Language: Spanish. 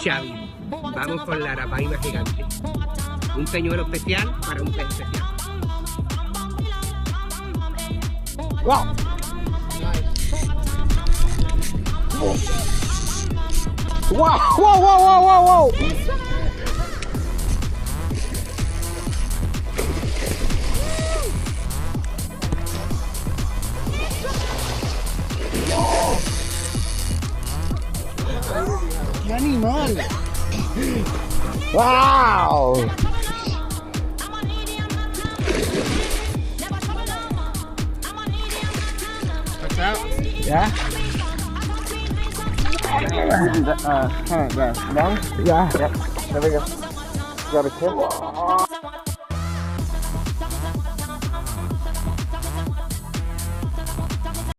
Xavi, vamos con la arapaima gigante. Un peñuelo especial para un pez especial. Wow. Wow, wow, wow, wow, wow, wow. ¡Qué animal! ¡Wow! What's up? Yeah? Kind of down. Yeah. Yep. There we go. Grab a tip.